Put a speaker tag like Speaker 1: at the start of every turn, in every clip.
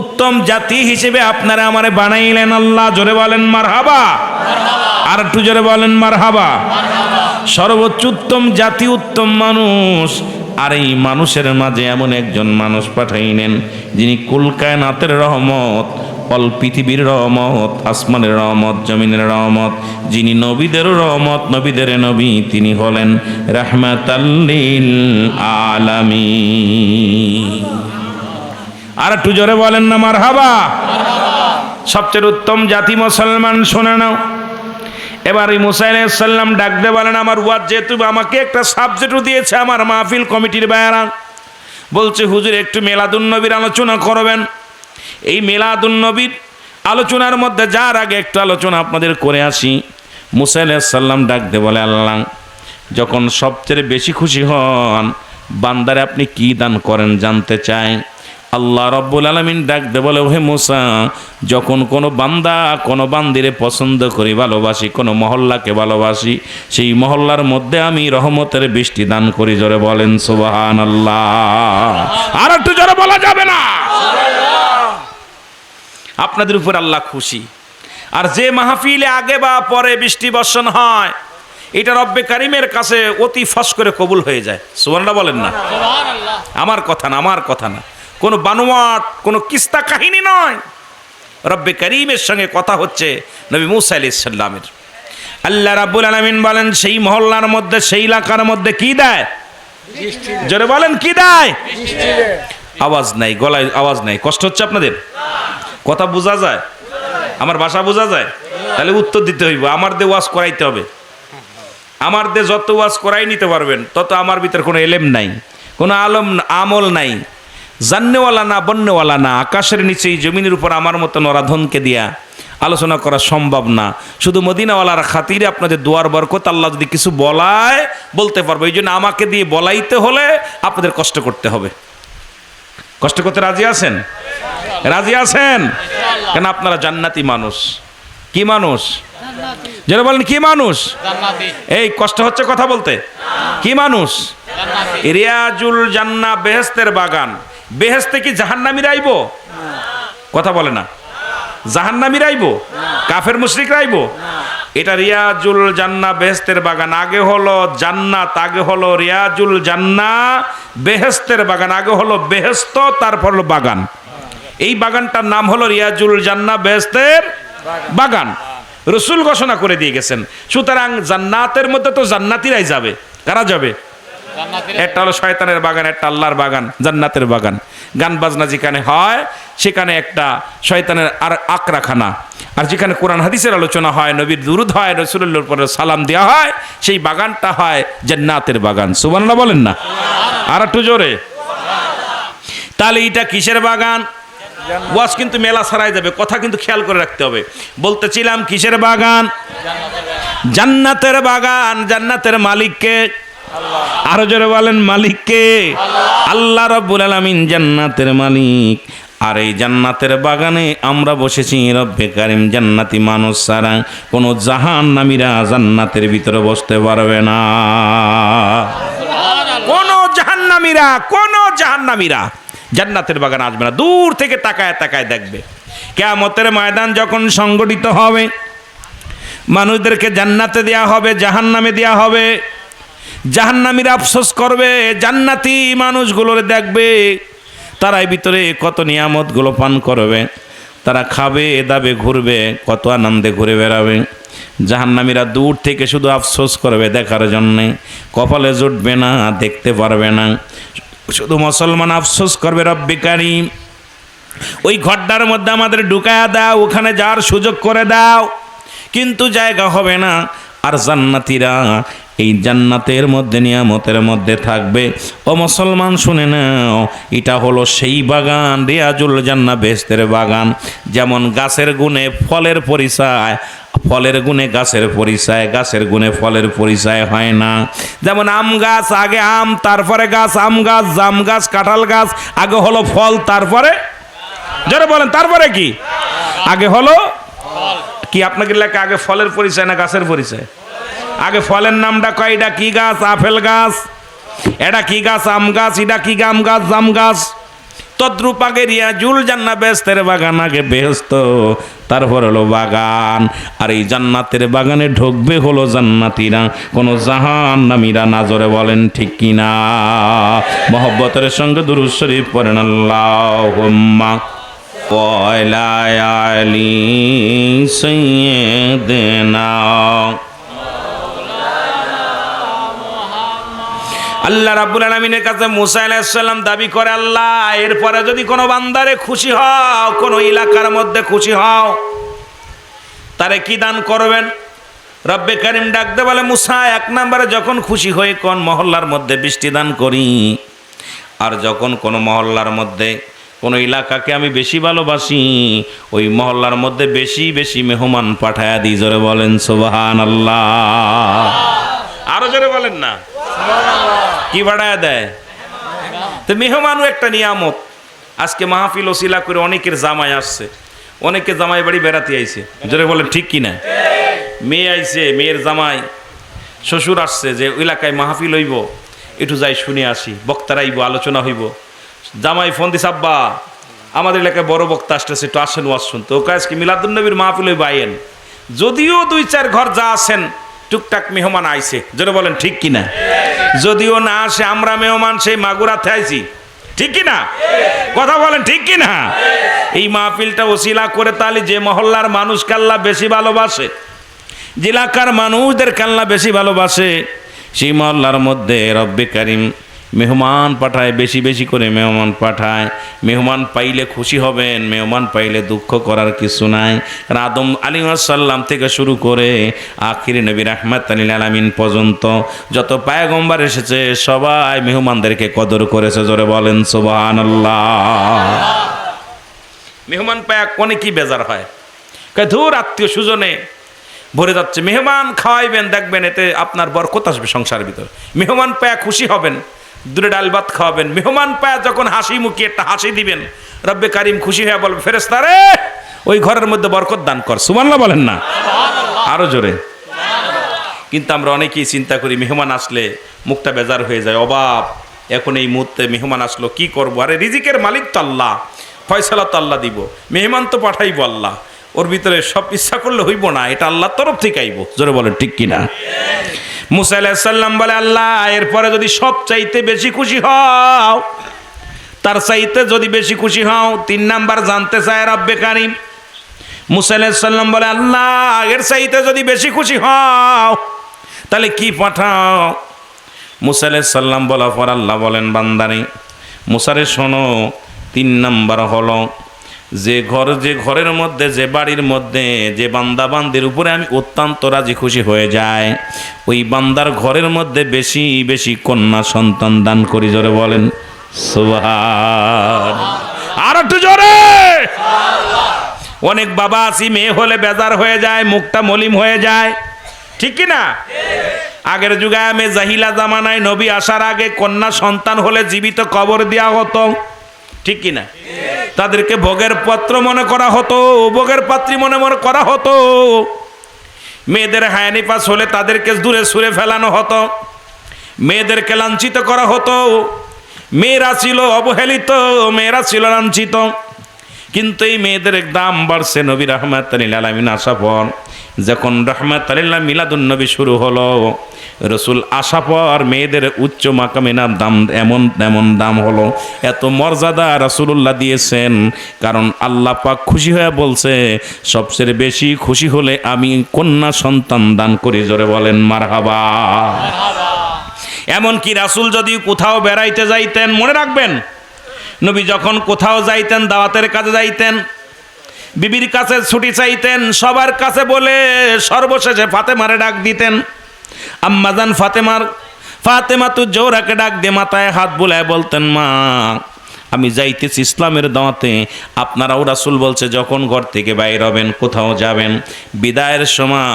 Speaker 1: উত্তম জাতি হিসেবে আপনারা আমারে বানাইলেন আল্লাহ, জোরে বলেন মারহাবা। আর একটু জোরে বলেন মারহাবা। সর্বোচ্চ উত্তম জাতি, উত্তম মানুষ, আর এই মানুষের মাঝে এমন একজন মানুষ পাঠাইলেন যিনি কুল কায়নাতের রহমত, অল পৃথিবীর রহমত, আসমানের রহমত, জমিনের রহমত, যিনি নবীদের রহমত, নবীদের নবী, তিনি হলেন রাহমাতাল লিল আলামিন। আর একটু জোরে বলেন না মারহাবা। সবচেয়ে উত্তম জাতি মুসলমান, শুনে নাও। এবার এই মুসা আলাইহিস সালাম ডাক দিয়ে বলেন, আমার ওয়াজ যেহেতু আমাকে একটা সাবজেক্টও দিয়েছে আমার মাহফিল কমিটির ভাইয়েরা, বলছে হুজুর একটু মিলাদুন নবীর আলোচনা করবেন। এই মিলাদুন নবীর আলোচনার মধ্যে যার আগে একটু আলোচনা আপনাদের করে আসি। মুসা আলাইহিস সালাম ডাক দিয়ে বলে, আল্লাহ যখন সবচেয়ে বেশি খুশি হন বান্দারে আপনি কি দান করেন জানতে চাই। আল্লাহ রব্বুল আলামিন ডাক দে বলে, ওহে মুসা, যখন কোনো বান্দা কোনো বান্দিরে পছন্দ করি, ভালোবাসি, কোনো মহল্লাকে ভালোবাসি, সেই মহল্লার মধ্যে আমি রহমতের বৃষ্টি দান করি। জোরে বলেন সুবহানাল্লাহ। আর একটু জোরে বলা যাবে না? আপনাদের উপর আল্লাহ খুশি। আর যে মাহফিলে আগে বা পরে বৃষ্টি বর্ষণ হয়, এটা রব্বে কারিমের কাছে অতি ফস করে কবুল হয়ে যায়। সুবহানাল্লাহ বলেন না? আমার কথা না, আমার কথা না, কোনো বানোয়াট, কোনো কিস্তা কাহিনী নয়। রব্বে কারিমের সঙ্গে কথা হচ্ছে নবী মুসা আলাইহিস সালামের। আল্লাহ রাব্বুল আলামিন বলেন, সেই মহল্লার মধ্যে, সেই এলাকার মধ্যে কি দেয়? জোরে বলেন, কি দেয়? আওয়াজ নাই, গলায় আওয়াজ নাই, কষ্ট হচ্ছে আপনাদের? কথা বোঝা যায়? আমার ভাষা বোঝা যায়? তাহলে উত্তর দিতে হইব। আমার দিয়ে ওয়াজ করাইতে হবে। আমার দিয়ে যত ওয়াজ করাই নিতে পারবেন তত আমার ভিতর কোনো এলেম নাই, কোনো আমল নাই। জান্নেওয়ালা না, বন্যওয়ালা না, আকাশের নিচেই জমিনের উপর আমার মতো নরাধনকে দিয়া আলোচনা করা সম্ভব না। শুধু মদিনাওয়ালার খাতিরে আপনাদের দোয়ার বরকত আল্লাহ যদি কিছু বলায় বলতে পারবো। এই জন্য আমাকে দিয়ে বলাইতে হলে আপনাদের কষ্ট করতে হবে। কষ্ট করতে রাজি আছেন? রাজি আছেন? কেন আপনারা জান্নাতি মানুষ। কি মানুষ? যারা বলেন কি মানুষ? এই কষ্ট হচ্ছে কথা বলতে। কি মানুষ? রিয়াজুল জান্নাহ, বেহেশতের বাগান। বেহেশতে কি জাহান্নামীরা আইব? কথা বলে না। জাহান্নামীরা আইব? কাফের মুশরিকরা আইব? এটা রিয়াজুল জান্নাহ, বেহেশতের বাগান। আগে হলো জান্নাত, আগে হলো রিয়াজুল জান্নাহ, বেহেশতের বাগান। আগে হলো বেহেশত, তারপর হলো বাগান। এই বাগানটার নাম হলো রিয়াজুল জান্নাহ, বেহেশতের বাগান। রাসূল ঘোষণা করে দিয়ে গেছেন। সুতরাং জান্নাতের মধ্যে তো জান্নাতীরাই যাবে। কারা যাবে? একটা হলো শয়তানের বাগান, একটা আল্লাহর বাগান, জান্নাতের বাগান। গান বাজনা যেখানে হয় সেখানে একটা শয়তানের আর আকরাখানা। আর যেখানে কোরআন হাদিসের আলোচনা হয়, নবীর দুরূদ হয়, রাসূলুল্লাহর উপরে সালাম দেওয়া হয়, সেই বাগানটা হয় জান্নাতের বাগান। সুবহানাল্লাহ বলেন না? আর একটু জোরে। তাহলে এটা কিসের বাগান? ওয়াজ কিন্তু মেলা ছাড়াই যাবে, কথা কিন্তু খেয়াল করে রাখতে হবে। বলতেছিলাম কিসের বাগান? জান্নাতের বাগান। জান্নাতের মালিককে? আরো জোরে বলেন, মালিককে? আল্লাহ রাব্বুল আলামিন জান্নাতের মালিক। আর এই জান্নাতের বাগানে আমরা বসেছি রব্বে কারিম জান্নাতি মানুষ ছাড়া কোনো জাহান্নামীরা জান্নাতের ভিতরে বসতে পারবে না। কোনো জাহান্নামীরা জান্নাতের বাগান আসবে না। দূর থেকে তাকায় তাকায় দেখবে। কিয়ামতের ময়দান যখন সংগঠিত হবে, মানুষদেরকে জান্নাতে দেয়া হবে, জাহান্নামে দেয়া হবে। জাহান্নামীরা আফসোস করবে, জান্নাতি মানুষগুলোরে দেখবে তারাই ভিতরে কত নিয়ামতগুলো পান করবে, তারা খাবে দাবে ঘুরবে, কত আনন্দে ঘুরে বেড়াবে। জাহান্নামীরা দূর থেকে শুধু আফসোস করবে দেখার জন্যে, কপালে জুটবে না, দেখতে পারবে না। শুধু মুসলমান আফসোস করবে, রব্বে কারিম ওই ঘরটার মধ্যে আমাদের ঢুকায়া দাও, ওখানে যাওয়ার সুযোগ করে দাও, কিন্তু জায়গা হবে না। আর জান্নাতীরা এই জান্নাতের মধ্যে, নিয়ামতের মধ্যে থাকবে। ও মুসলমান শুনে নাও, এটা হলো সেই বাগান রিয়াজুল জান্নাহ, বেহেশতের বাগান। যেমন গাছের গুণে ফলের পরিচয়, ফলের গুণে গাছের পরিচয়, গাছের গুণে ফলের পরিচয় হয় না। যেমন আম গাছ, আগে আম তারপরে গাছ, আম গাছ, জাম গাছ, কাঁঠাল গাছ, আগে হলো ফল তারপরে, যারা বলেন তারপরে কি? আগে হলো কি? আপনাকে লেখা আগে ফলের পরিচয় না গাছের পরিচয়? আগে ফলের নামটা কয়, এটা কি গাছ? আপেল গাছ। এটা কি গাছ? আম গাছ। এটা কি আম গাছ? জাম গাছ। তদ্রূপ আগে রিয়াজুল জান্না বেহেশতের বাগান, আগে বেহেশত তারপর হলো বাগান। আর এই জান্নাতের বাগানে ঢুকবে হলো জান্নাতীরা, কোনো জাহান্নামীরা না। জোরে বলেন ঠিক কিনা? মহব্বতের সঙ্গে দুরূদ শরীফ পড়েন আল্লাহুম্মা ওয়ালা আলি সাইয়্যিদিনা। আল্লাহ রাব্বুল আলামিনের কাছে মুসা আলাইহিস সালাম দাবি করে, আল্লাহ এরপরে যদি কোনো বান্দারে খুশি হও, কোনো এলাকার মধ্যে খুশি হও, তারে কি দান করবেন? রব্বে কারীম ডাকতে বলে, মুসা এক নম্বরে যখন খুশি হয়ে কোন মহল্লার মধ্যে বৃষ্টি দান করি, আর যখন কোনো মহল্লার মধ্যে কোনো এলাকাকে আমি বেশি ভালোবাসি, ওই মহল্লার মধ্যে বেশি বেশি মেহমান পাঠায়া দিই। জোরে বলেন সুবহানাল্লাহ। আরো জোরে বলেন না, কি বাড়ায় দেয়? তো মেহমানও একটা নিয়ামত। আজকে মাহফিল ওসিলা করে অনেকের জামাই আসছে, অনেকে জামাই বাড়ি বেড়াতে আইছে। জোরে বলেন ঠিক কিনা? মেয়ে আইছে, মেয়ের জামাই, শ্বশুর আসছে, যে এলাকায় মাহফিল হইব, একটু যাই শুনে আসি, বক্তারা আইব, আলোচনা হইব। জামাই ফোন দিস, আব্বা আমাদের এলাকায় বড় বক্তা আসতেছে, একটু আসেন ওয়াজ শুনতে। ওকে আজকে মিলাদুন্নবীর মাহফিল হইব, আইয়েন। যদিও 2-4 ঘর যা আছেন টুকটাক মেহমান আইছে। জোরে বলেন ঠিক কিনা? যদিও না আসে, আমরা মেহমান সেই মাগুরাতে আইছি, ঠিক কিনা? কথা বলেন ঠিক কিনা? এই মাহফিলটা ওসিলা করে তাহলে যে মহল্লার মানুষকে আল্লাহ বেশি ভালোবাসে, যে এলাকার মানুষদেরকে আল্লাহ বেশি ভালোবাসে, সেই মহল্লার মধ্যে রব্বে কারীম মেহমান পাঠায়, বেশি বেশি করে মেহমান পাঠায়। মেহমান পাইলে খুশি হবেন, মেহমান পাইলে দুঃখ করার কিছু নাই। আদম আলাইহিস সালাম থেকে শুরু করে আখির নবী রাহমাতুল লিল আলামিন পর্যন্ত যত পয়গম্বর এসেছে সবাই মেহমানদেরকে কদর করেছে। জোরে বলেন সুবহানাল্লাহ। মেহমান পায়া কোনে কি বেজার হয়, কয় ধুর আত্মীয় সুজনে ভরে যাচ্ছে, মেহমান খাওয়াইবেন, দেখবেন এতে আপনার বরকত আসবে সংসারের ভিতর। মেহমান পায়া খুশি হবেন, দূরে ডাল ভাত খাওয়াবেন। মেহমান পায়া যখন হাসি মুখে একটা হাসি দিবেন, রব্বে কারীম খুশি হয়ে বলবে, ফেরেশতা রে ওই ঘরের মধ্যে বরকত দান কর। সুবহানাল্লাহ বলেন না, আরো জোরে। কিন্তু আমরা অনেকেই চিন্তা করি মেহমান আসলে মুখটা বেজার হয়ে যায়, অভাব, এখন এই মুহূর্তে মেহমান আসলো কি করবো? আরে রিজিকের মালিক তো আল্লাহ, ফয়সালা তো আল্লাহ দিব, মেহমান তো পাঠাইবো আল্লাহ, ওর ভিতরে সব ইচ্ছা করলে হইব না, এটা আল্লাহর তরফ থেকে আইব। জোরে বলেন ঠিক কিনা? মুসা আলাইহিস সালাম বলে, আল্লাহ এরপরে যদি সব চাইতে বেশি খুশি হও, তার চাইতে যদি বেশি খুশি হও, 3 নাম্বার জানতে চায় রব্বে কারীম। মুসা আলাইহিস সালাম বলে, আল্লাহ এর চাইতে যদি বেশি খুশি হও তাহলে কি পাঠাও? মুসা আলাইহিস সালাম বলার পর আল্লাহ বলেন, বান্দারে মুসারে শোনো, 3 নাম্বার হলো যে ঘরের মধ্যে, যে বাড়ির মধ্যে যে বান্দা বান্দির উপরে আমি অত্যন্ত রাজি খুশি হয়ে যায়, ওই বান্দার ঘরের মধ্যে বেশি বেশি কন্যা সন্তান দান করি। জোরে বলেন সুবহান। আর একটু জোরে। অনেক বাবা আছি মেয়ে হলে বেজার হয়ে যায়, মুখটা মলিম হয়ে যায়, ঠিক কি না? আগের যুগে আমি জাহিলা জামানায় নবী আসার আগে কন্যা সন্তান হলে জীবিত কবর দেওয়া হতো, ঠিক কি না? তাদেরকে ভোগের পাত্র মনে করা হতো, ভোগের পাত্রী মনে করা হতো। মেয়েদের হায়ানি পাস হলে তাদেরকে দূরে সরে ফেলানো হতো, মেয়েদেরকে লাঞ্ছিত করা হতো। মেয়েরা ছিল অবহেলিত, মেয়েরা ছিল লাঞ্ছিত। কিন্তু এই মেয়েদের দাম বাড়ছে নবী রাহমাতুল লিল আলামিন আসার পর। যখন রাহমাতুল লিল মিলাদুন নবী শুরু হলো, রসুল আসার পর মেয়েদের উচ্চ মাকামিনার দাম এমন দাম হলো, এত মর্যাদা রাসূলুল্লাহ দিয়েছেন। কারণ আল্লাহ পাক খুশি হয়ে বলছে, সবচেয়ে বেশি খুশি হলে আমি কন্যা সন্তান দান করি। জোরে বলেন মারহাবা। এমনকি রাসূল যদি কোথাও বেড়াইতে যাইতেন, মনে রাখবেন নবী যখন কোথাও যাইতেন, দাওয়াতের কাজে যাইতেন, বিবির কাছে ছুটি চাইতেন, সবার কাছে বলে সর্বশেষে ফাতেমারে ডাক দিতেন। আম্মাজান ফাতেমা তু জোহরাকে ডাক দিয়ে মাথায় হাত বুলায় বলতেন, মা আমি যাইতেছি ইসলামের দাওয়াতে। আপনারাও রাসূল বলছে যখন ঘর থেকে বাইর হবেন, কোথাও যাবেন, বিদায়ের সময়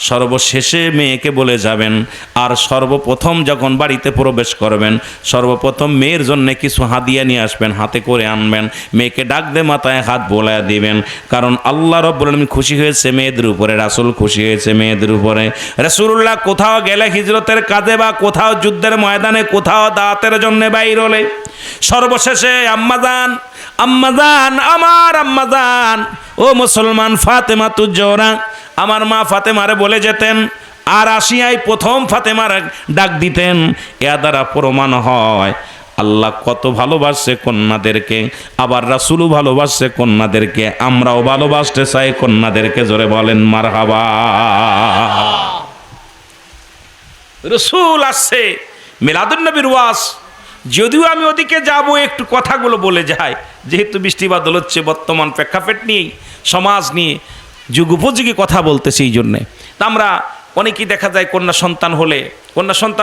Speaker 1: সর্বশেষে মেয়েকে বলে যাবেন। আর সর্বপ্রথম যখন বাড়িতে প্রবেশ করবেন, সর্বপ্রথম মেয়ের জন্য কিছু হাদিয়া নিয়ে আসবেন, হাতে করে আনবেন। মেয়েকে ডাক দিয়ে মাথায় হাত বোলায় দিবেন। কারণ আল্লাহ রাব্বুল আলামিন খুশি হয়েছে মেয়েদের উপরে, রাসূল খুশি হয়েছে মেয়েদের উপরে। রাসূলুল্লাহ কোথাও গেলে, হিজরতের কাজে বা কোথাও যুদ্ধের ময়দানে, কোথাও দাওয়াতের জন্য বাইর হলে, সর্বশেষে আম্মাজান আম্মাজান, আমার আম্মাজান ও মুসলমান ফাতেমা তুজোরা, আমার মা ফাতেমারে বলে যেতেন, আর আসিয়াই প্রথম ফাতেমার ডাক দিতেন। এ দ্বারা প্রমাণ হয় আল্লাহ কত ভালোবাসে কন্যাদেরকে, আবার রাসূলও ভালোবাসে কন্যাদেরকে, আমরাও ভালোবাসতে চাই কন্যাদেরকে। জোরে বলেন মারহাবা। রসুল আসছে, মিলাদুন নবীর ওয়াজ, যদিও আমি ওদিকে যাব একটু কথাগুলো বলে যাই, যেহেতু বৃষ্টি বাদল হচ্ছে, বর্তমান প্রেক্ষাপট নিয়েই, সমাজ নিয়ে যুগোপযোগী কথা বলতেছি, এই জন্যে। তা আমরা অনেকেই দেখা যায় কন্যা সন্তান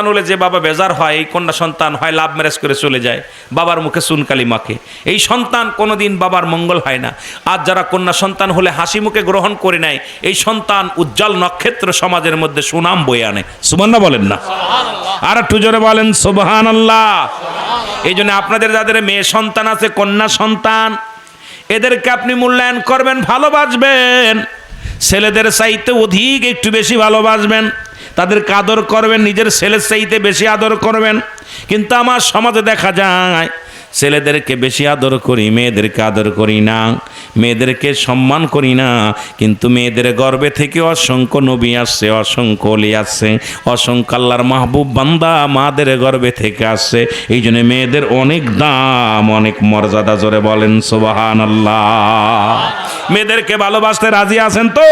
Speaker 1: হলে যে বাবা বেজার হয়, এই কন্যা সন্তান হয় লাভ ম্যারেজ করে চলে যায়, বাবার মুখে চুনকালি মাখে, এই সন্তান কোনোদিন বাবার মঙ্গল হয় না। আর যারা কন্যা সন্তান হলে হাসি মুখে গ্রহণ করে নেয়, এই সন্তান উজ্জ্বল নক্ষত্র, সমাজের মধ্যে সুনাম বয়ে আনে। সুবহানাল্লাহ বলেন না? আর একটু জোরে বলেন সুবহানাল্লাহ। এই জন্য আপনাদের যাদের মেয়ে সন্তান আছে, কন্যা সন্তান, এদেরকে আপনি মূল্যায়ন করবেন, ভালোবাসবেন, ছেলেদের চাইতে অধিক একটু বেশি ভালোবাসবেন, তাদেরকে আদর করবেন, নিজের ছেলের চাইতে বেশি আদর করবেন। কিন্তু আমার সমাজে দেখা যায় ছেলেদেরকে বেশি আদর করি, মেয়েদেরকে আদর করি না, মেয়েদেরকে সম্মান করি না। কিন্তু মেয়েদের গর্ভে থেকে অসংখ্য নবী আসছে, অসংখ্য ওলি আসছে, অসংখ্য আল্লাহর মাহবুব বান্দা মাদের গর্ভে থেকে আসছে। এই জন্য মেয়েদের অনেক দাম, অনেক মর্যাদা। জোরে বলেন সুবহানাল্লাহ। মেয়েদেরকে ভালোবাসতে রাজি আছেন তো?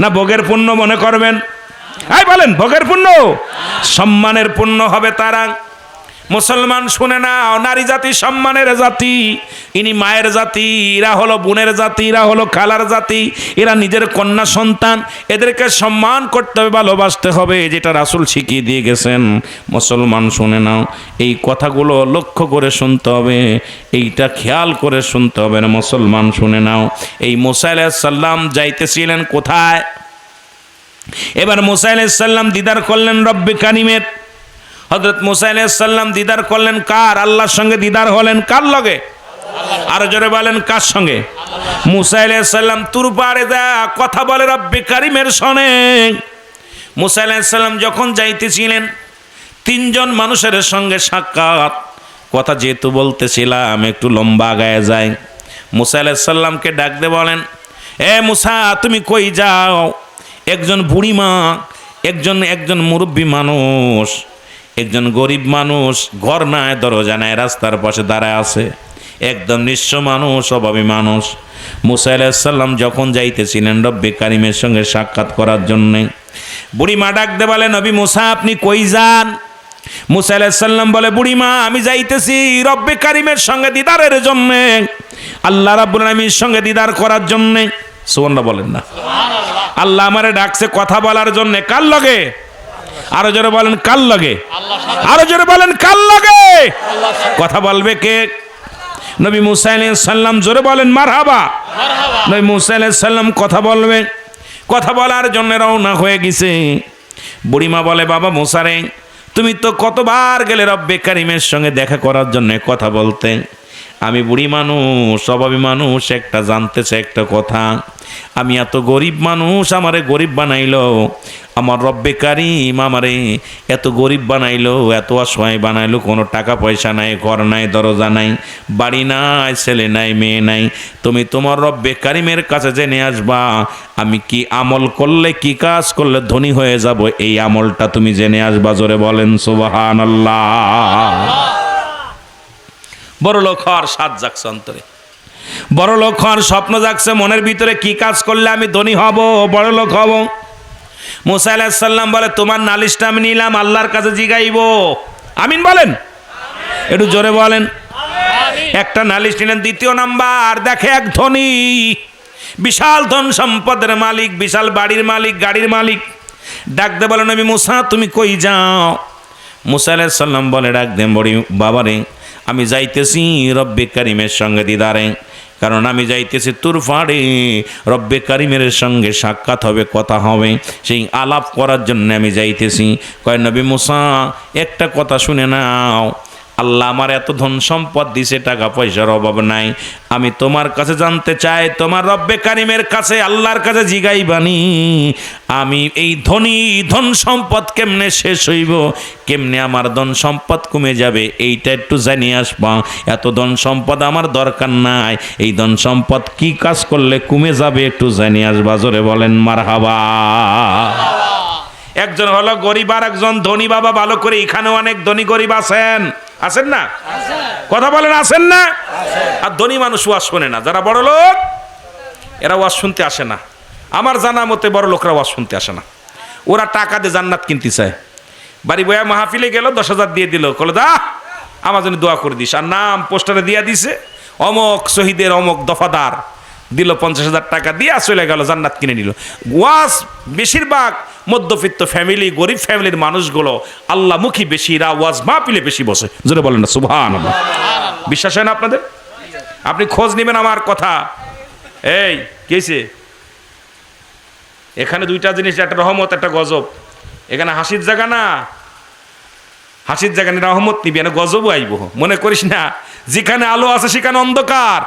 Speaker 1: না ভোগের পুণ্য মনে করবেন? এই বলেন, ভোগের পুণ্য? সম্মানের পুণ্য হবে তারা। মুসলমান শুনে নাও, নারী জাতি সম্মানের জাতি, ইনি মায়ের জাতি, এরা হলো বোনের জাতি, এরা হলো খালার জাতি, এরা নিজের কন্যা সন্তান, এদেরকে সম্মান করতে হবে, ভালোবাসতে হবে, যেটা রাসূল শিখিয়ে দিয়ে গেছেন। মুসলমান শুনে নাও, এই কথাগুলো লক্ষ্য করে শুনতে হবে, এইটা খেয়াল করে শুনতে হবে না। মুসলমান শুনে নাও, এই মুসা আলাইহিস সালাম যাইতেছিলেন কোথায়? এবার মুসা আলাইহিস সালাম দিদার করলেন রব্বে কারিমের। হযরত মুসা আলাইহিস সালাম দিদার করলেন কার? আল্লাহর সঙ্গে দিদার হলেন কার লগে? আর জোরে বলেন কার সঙ্গে? মুসা আলাইহিস সালাম তুর পারে যা কথা বলে রব্বে কারিমের শোনে। মুসা আলাইহিস সালাম যখন যাইতেছিলেন, তিনজন মানুষের সঙ্গে সাক্ষাৎ। কথা যেহেতু বলতেছিলাম একটু লম্বা আগায় যায়। মুসা আলাইহিস সালামকে ডাক দিয়ে বলেন, এ মুসা তুমি কই যাও? একজন বুড়িমা, একজন মুরব্বী মানুষ, একজন গরিব মানুষ, ঘর নাই, দরজা নাই, রাস্তার পাশে দাঁড়ায় আছে, একদম নিঃস্ব মানুষ, অভাবী মানুষ। মুসা আলাইহিস সালাম যখন যাইতেছিলেন রব্বে কারিমের সঙ্গে সাক্ষাৎ করার জন্যে, বুড়িমা ডাক দে বলে, নবী মুসা আপনি কই যান? মুসা আলাইহিস সালাম বলে, বুড়িমা আমি যাইতেছি রব্বে কারিমের সঙ্গে দিদারের জন্যে, আল্লাহ রাব্বুল আলামিনের সঙ্গে দিদার করার জন্যে। সুবহানাল্লাহ বলেন না? আল্লাহ আমারে ডাকছে কথা বলার জন্যে। কার লগে? আরো জোরে বলেন কার লগে? আরো জোরে বলেন কার লগে? কথা বলবে কে? নবী মুসা আলাইহিস সালাম। জোরে বলেন মারহাবা। নবী মুসা আলাইহিস সালাম কথা বলবে, কথা বলার জন্য রওনা হয়ে গেছে। বুড়িমা বলে, বাবা মুসা রে, তুমি তো কতবার গেলে রব্বে কারিমের সঙ্গে দেখা করার জন্য, কথা বলতে। আমি বুড়ি মানুষ, অভাবী মানুষ, একটা জানতে চাই একটা কথা। আমি এত গরিব মানুষ, আমারে গরিব বানাইলো আমার রব্বে কারিম, আমারে এত গরিব বানাইলো, এত অসহায় বানাইলো, কোনো টাকা পয়সা নাই, ঘর নাই, দরজা নাই, বাড়ি নাই, ছেলে নাই, মেয়ে নাই। তুমি তোমার রব্বে কারিমের কাছে জেনে আসবা আমি কি আমল করলে, কি কাজ করলে ধনী হয়ে যাব, এই আমলটা তুমি জেনে আসবা। জোরে বলেন সুবহানাল্লাহ। বড় লোক হওয়ার স্বাদ জাগছে অন্তরে, বড় লোক হওয়ার স্বপ্ন জাগছে মনের ভিতরে, কি কাজ করলে আমি ধনী হব, বড় লোক হব। মুসা আলাইহিস সালাম বলে, তোমার নালিশটা আমি নিলাম, আল্লাহর কাছে জিগাইব। আমিন বলেন, একটু জোরে বলেন। একটা নালিশ নিলেন। দ্বিতীয় নাম্বার, দেখে এক ধনী, বিশাল ধন সম্পদের মালিক, বিশাল বাড়ির মালিক, গাড়ির মালিক, ডাক দে বলে, নবী মুসা তুমি কই যাও? মুসা আলাইহিস সালাম বলে, ডাক দে বড়ি বাবারে, আমি যাইতেছি রব্বে কারিমের সঙ্গে দিদারে, কারণ আমি যাইতেছি তুর ফাড়ে, রব্বে কারিমের সঙ্গে সাক্ষাৎ হবে, কথা হবে, সেই আলাপ করার জন্য আমি যাইতেছি। কয় নবী মুসা একটা কথা শুনে নাও, আল্লাহ আমার এত ধন সম্পদ দিছে, টাকা পয়সার অভাব নাই, আমি তোমার কাছে জানতে চাই, তোমার রব্বে কারিমের কাছে, আল্লাহর কাছে জিগাইবানি আমি এই ধন সম্পদ কেমনে শেষ হইব, কেমনে আমার ধন সম্পদ কমে যাবে, এইটা একটু জানিয়ে আসবা। এত ধন সম্পদ আমার দরকার নাই, এই ধন সম্পদ কি কাজ করলে কমে যাবে একটু জানিয়ে আসবা। জোরে বলেন মারহাবা। একজন হলো গরিব আর একজন ধনী। বাবা ভালো করে, এখানে অনেক ধনী গরিব আছেন, আছেন না? কথা বলেন আছেন না? আর ধনী মানুষ ওয়াজ শোনে না, যারা বড় লোক এরা ওয়াজ শুনতে আসে না। আমার জানা মতে বড় লোকরা ওয়াজ শুনতে আসে না, ওরা টাকা দিয়ে জান্নাত কিনতে চায়। বাড়ি বয়া মাহফিলে গেল, 10,000 দিয়ে দিল, কলে দা আমার জন্য দোয়া করে দিস, আর নাম পোস্টারে দিয়ে দিছে অমক শহীদের অমক দফাদার, দিল 50,000 টাকা দিয়ে চলে গেল, জান্নাত কিনে নিল। ওয়াজ বেশিরভাগ মধ্যবিত্ত ফ্যামিলি, গরিব ফ্যামিলির মানুষগুলো আল্লাহমুখী বেশি, এরা ওয়াজ মাহফিলে বেশি বসে। জোরে বলেন না সুবহানাল্লাহ। বিশ্বাস হয় না আপনাদের? আপনি খোঁজ নেবেন আমার কথা। এই কেছে এখানে দুইটা জিনিস, একটা রহমত একটা গজব। এখানে হাসির জায়গা না, হাসির জায়গা রহমত নিবি না, গজবও আইব। মনে করিস না যেখানে আলো আছে সেখানে অন্ধকার।